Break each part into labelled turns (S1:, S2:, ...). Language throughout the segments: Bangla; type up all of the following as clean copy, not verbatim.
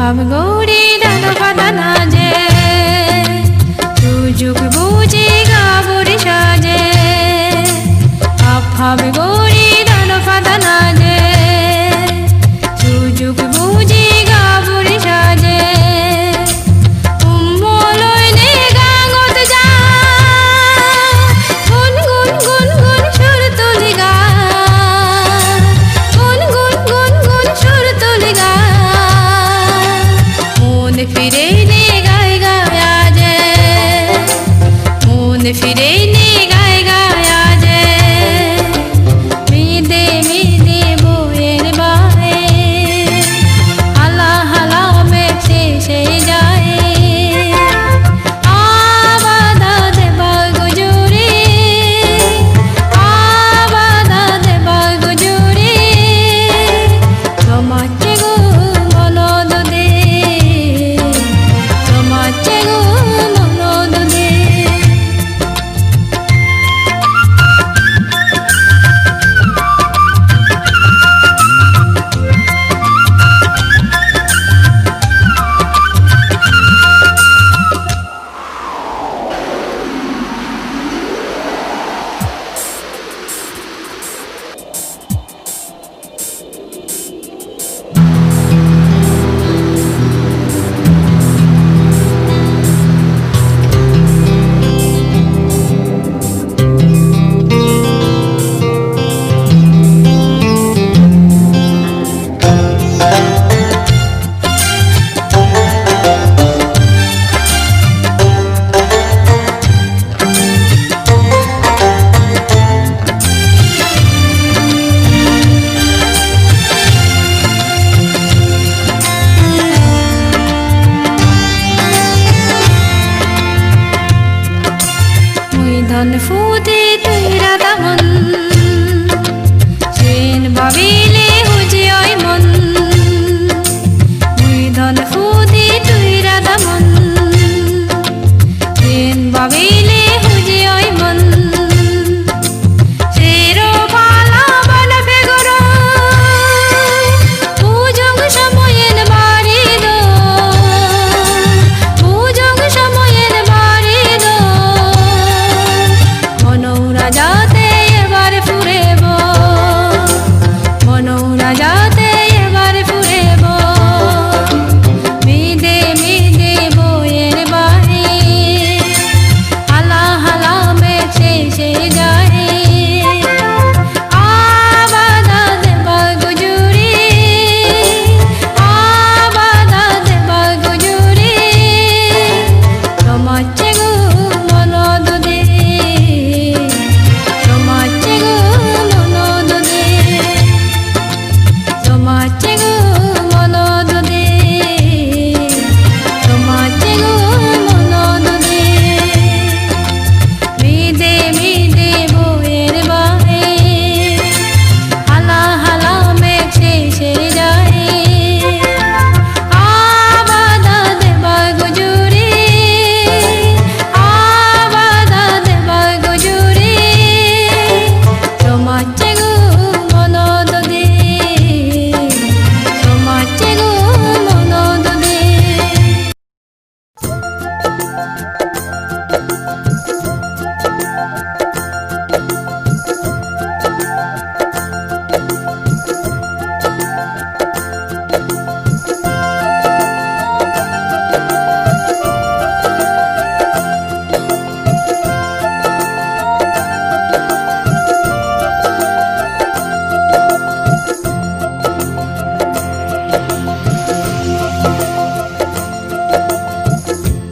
S1: ভাব গৌরী দান পাতানা যে সুযোগ বুঝে গাবরি সাজে ভাব গৌরী দান পাতানা যে সুযোগ বুঝে গাবরি সাজে উম্মলইনে গাঙত যা গুন গুন গুন গুন সুর তুলি গা গুন গুন গুন গুন সুর তুলি গা মন ফিরে নে গায় গায় আজে মন ফিরে নে গায় গায় আজে মিদে মিদে বইয়ের বাহে হালা হালা মেঘে সে যায় আবাদা দেবা গুজুরি আবাদা দেবা গুজুরি জমাচ্ছে গো মনদ দে জমাচ্ছে গো মনদ দে ধন ফুদে তুইরা দামন চেন ভাবিলে হুজে ওই মন মুই ধন ফুদে তুইরা দামন চেন ভাবিলে হুজে ওই মন সেরো পালা বলা বেগর বুঝং সময়ের বাড়ি দো বুঝং সময়ের বাড়ি দো মনৌরা যাতে এবার ফুরেব মনৌরা যাতে এবার ফুরেব মিদে মিদে বইয়ের বাড়ি হালা হালা মেঘে সে যায় আবাদা দেবা গুজুরি আবাদা দেবা গুজুরি জমাচ্ছে গো মনদ দে জমাচ্ছে গো মনদ দে জমাচ্ছে গো মনদ দে জমাচ্ছে গো মনদ দে মিদে মিদে বইয়ের বাহে হালা হালা মেঘে সে যায় আবাদা দেবা গুজুরি আবাদা দেবা গুজুরি জমাচ্ছে গো মনদ দে জমাচ্ছে গো মনদ দে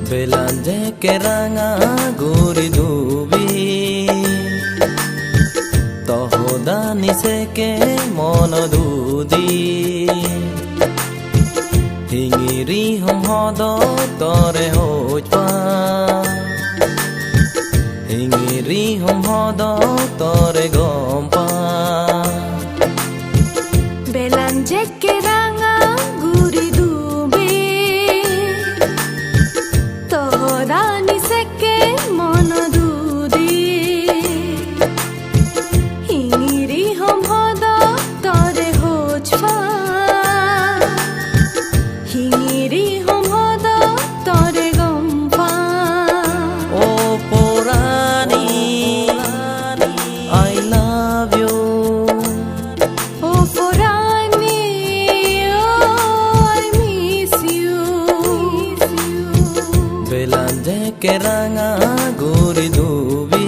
S2: বেলাঞ্জে কে রাঙা গুরি দুবি তহদানি সে কে মন দুদি হিঙিরি হম হদ তরে হোজপা হিঙিরি হম হদ তরে গম্পা
S1: বেলাঞ্জে কে রাঙা গুরি দুবে তোহরানি সেকে মন দুদি হিঙিরি হম হদ তরে হোজপা হিঙিরি
S2: কেরাঙা গুরি দুবি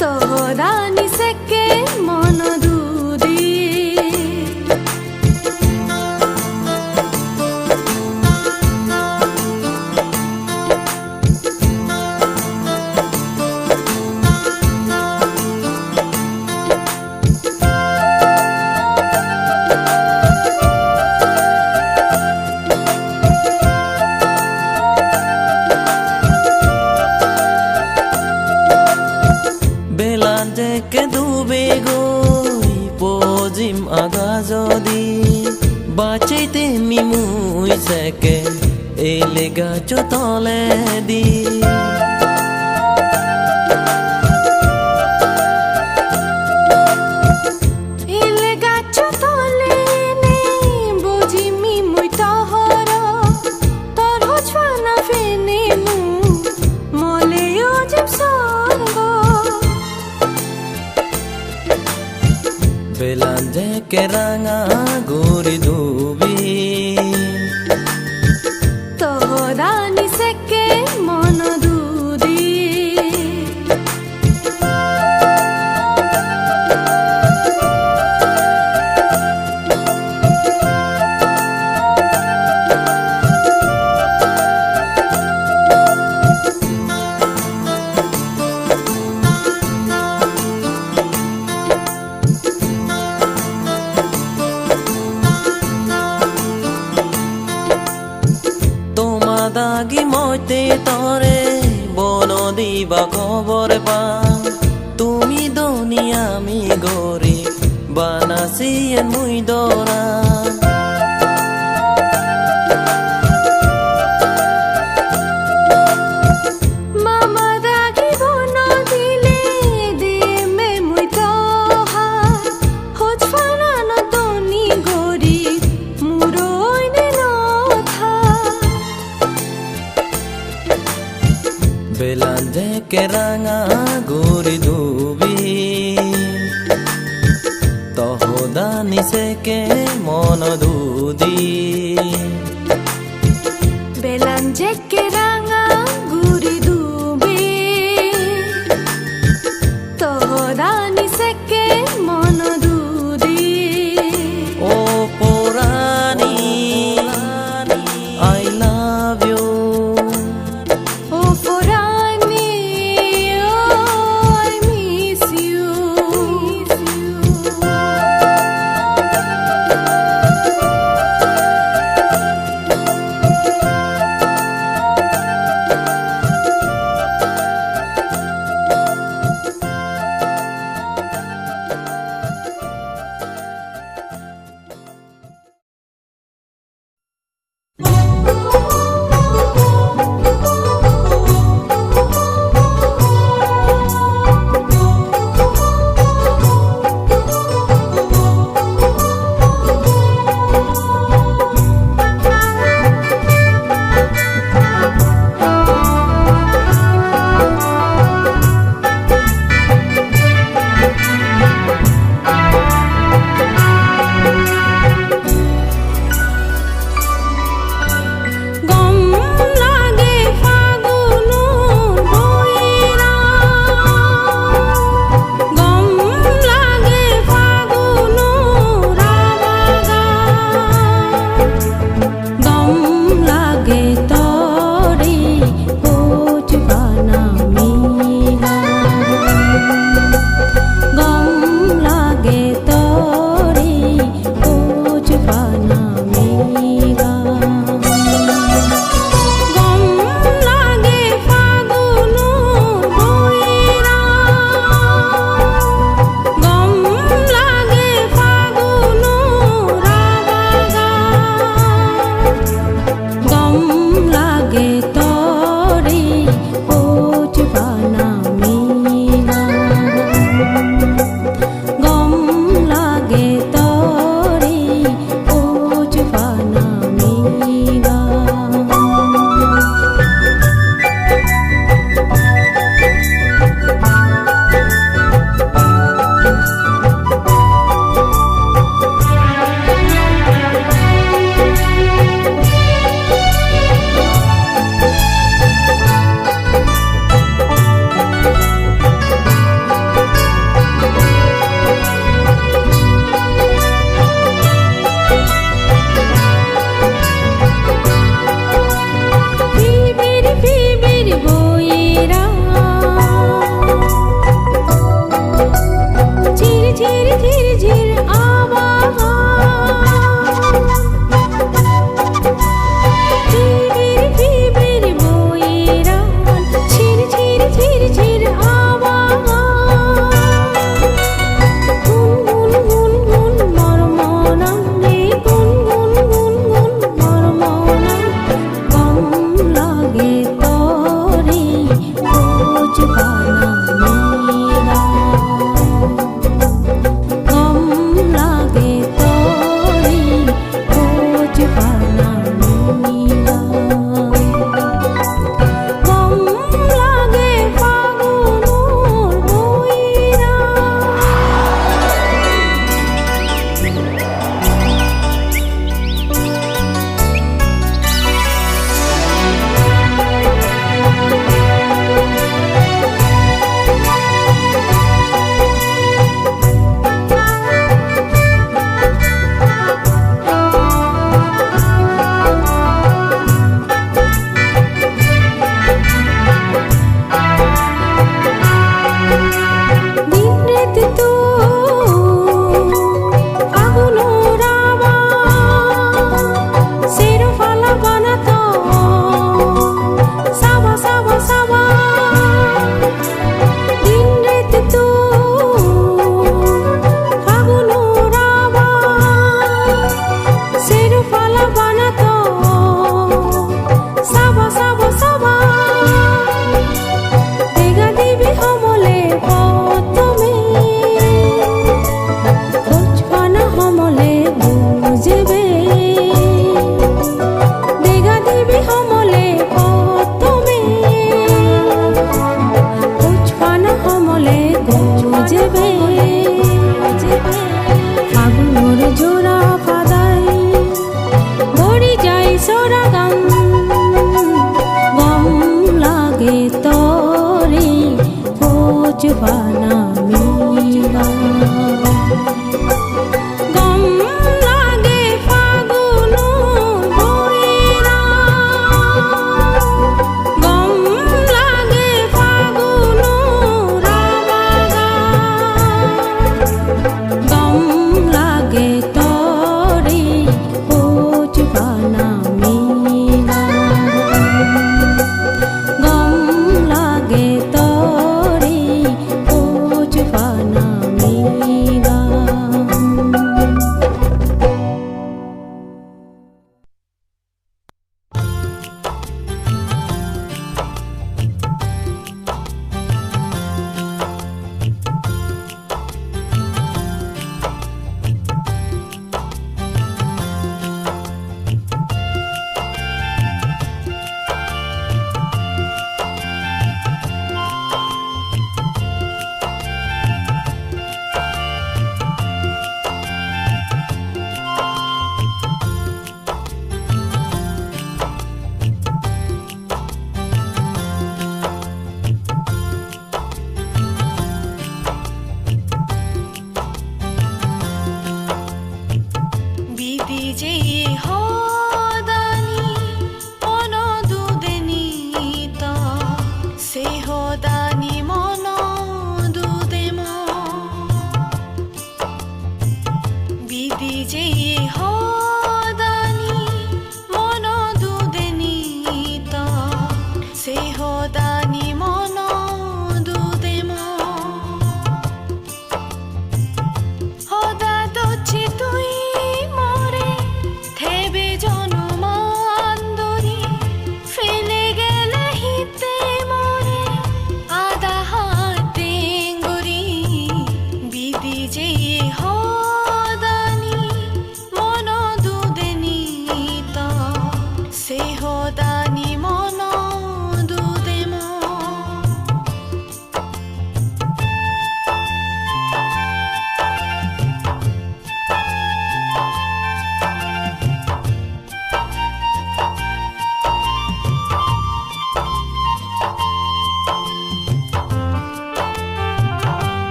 S1: তোহরা নিসেকে মন দুদি
S2: Ke dube goi pojim aga jodi bachaite mi mui seke ele gacho tole di
S1: ele gacho tole ne boji mi mui tohoro tor hochwana fene mu mole o jeb songo
S2: belanje keranga guri dubi
S1: tohra niseke mon dudi
S2: দাগি মইতে তরে বনো দিবা খবর পা তুমি দনি আমি গরি বানাসি মুই দরা
S1: mama dagi bono dile de me mui toha hoj fana no doni gori muroi ne no tha
S2: belanje keranga guri dubi tohoda niseke mon dudi
S1: belanje keranga guri dubi tohra niseke mon dudi
S2: o porani I love you
S1: oh forani oh I miss you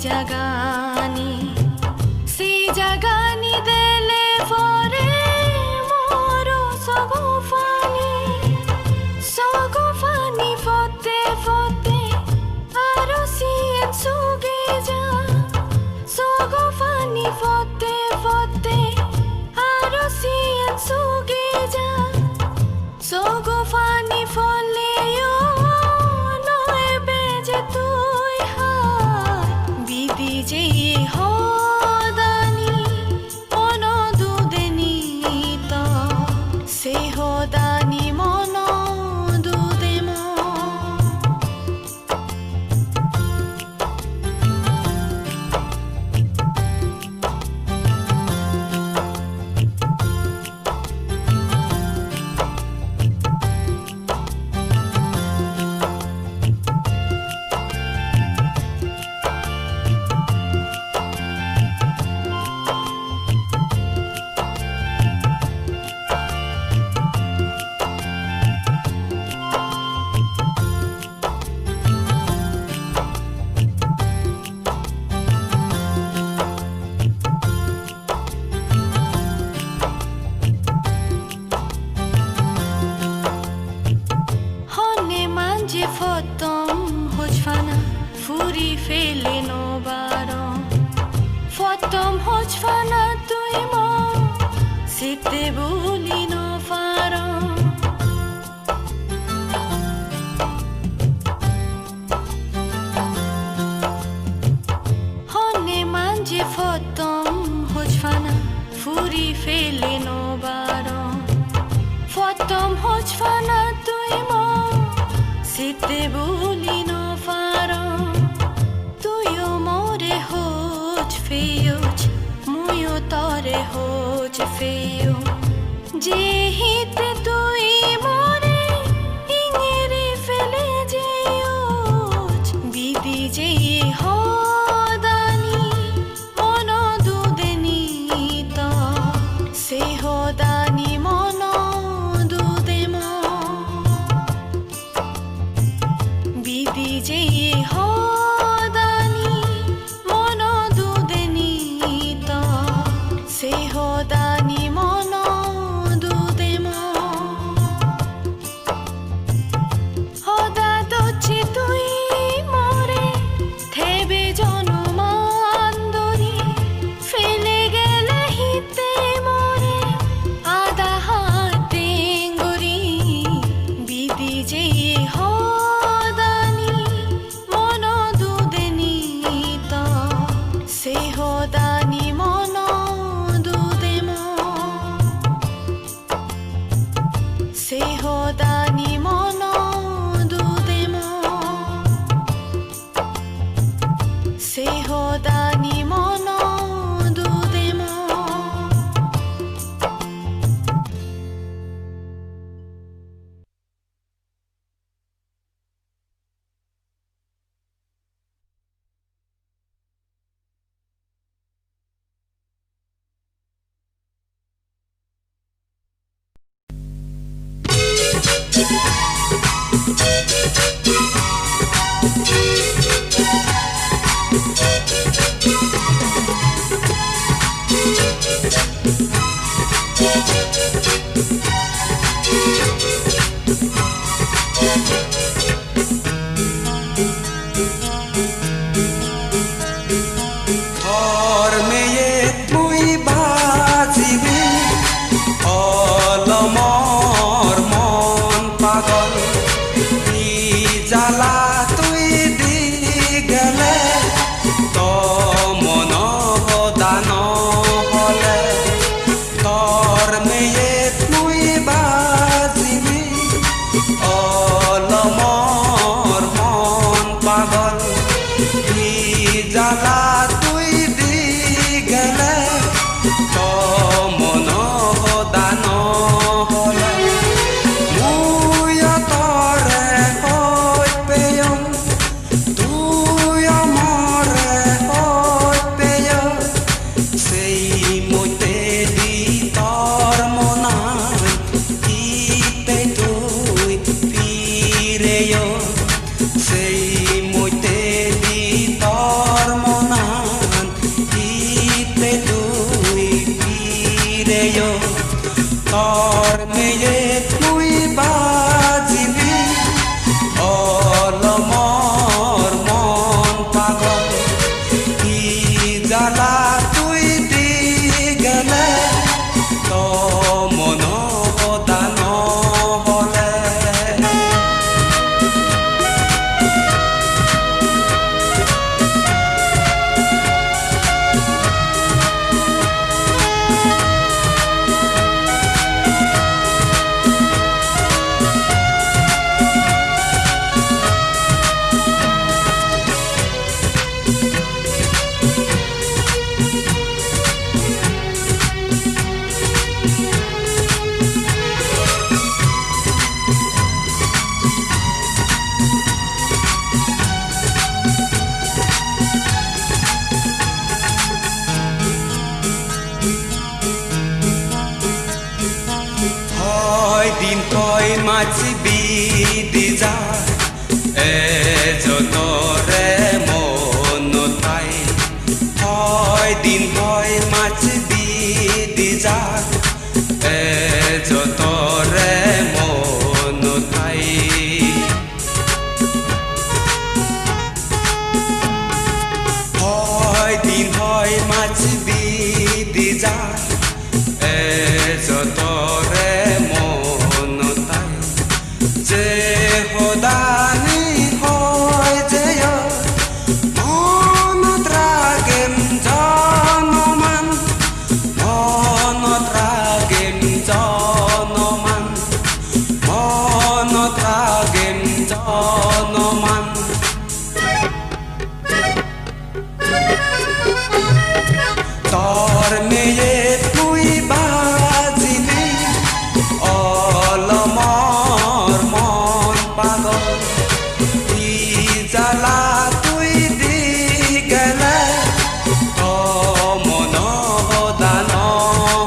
S1: জাগানি দেলে ফরে মোরো সগোফানি ফতে ফতে আরো সিয়েন সুগে যা সগোফানি ফতে ফতে আরো সিয়েন সুগে যা সগোফানি ফলেও নয় বেজে তুই হায় বিধি যে হদানি মন দুদেনি তো সে হদানি মন দুদে Fotom hoćfana furi feleno baron Fotom hoćfana tuimo sitte bulino faron Honne manje fotom hoćfana furi feleno baron Fotom hoćfana tuimo sitte bulino faron tuyo more hoj feyoj muyo tore hoj feyo je hite tui more ingere fele jeyoj bidi je hodani mono dudeni to se hodani mono বিধি যে হদানি মন দুদেনি তো সে হদানি মন দুদে হদা দচ্ছে তুই মরে থেবে জনমান্দরি ফেলে গেলে হিতে মরে আদা হাতে গরি বিধি যে se hodani mono dude se hodani mono dude se hodani mono dude
S3: Thank you. দিন হয় মাঝি বিদি যায় এজনৰে মনতাই হয় দিন হয় মাঝি বিদি যায় এজনৰে মনতাই হয় দিন হয় মাঝি বিদি যায় এজনৰে মনতাই যে সদানি হয় যে মনত ৰাগেম জনমান মনত ৰাগেম জনমান মনত ৰাগেম জনমান তোর মেয়ে তুই বাজিলি অলমর মন পাগল ই জ্বালা তুই দি গেলে মন দান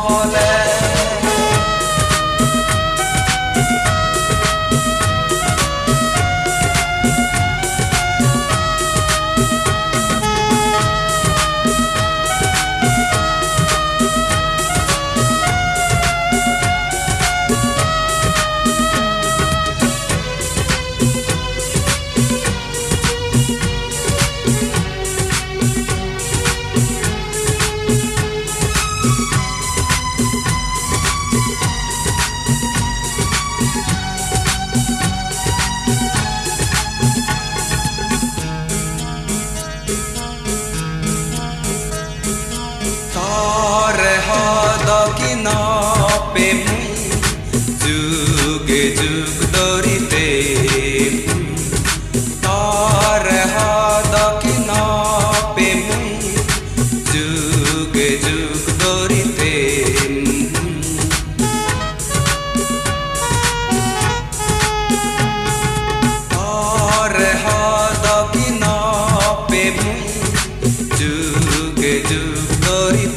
S3: হলে তরে হদ কি নপে মুই যুগে যুগ ধরিতে তরে হদ কি নপে মুই যুগে যুগ ধরিতে তরে হদ কি নপে মুই যুগে যুগ ধরিতে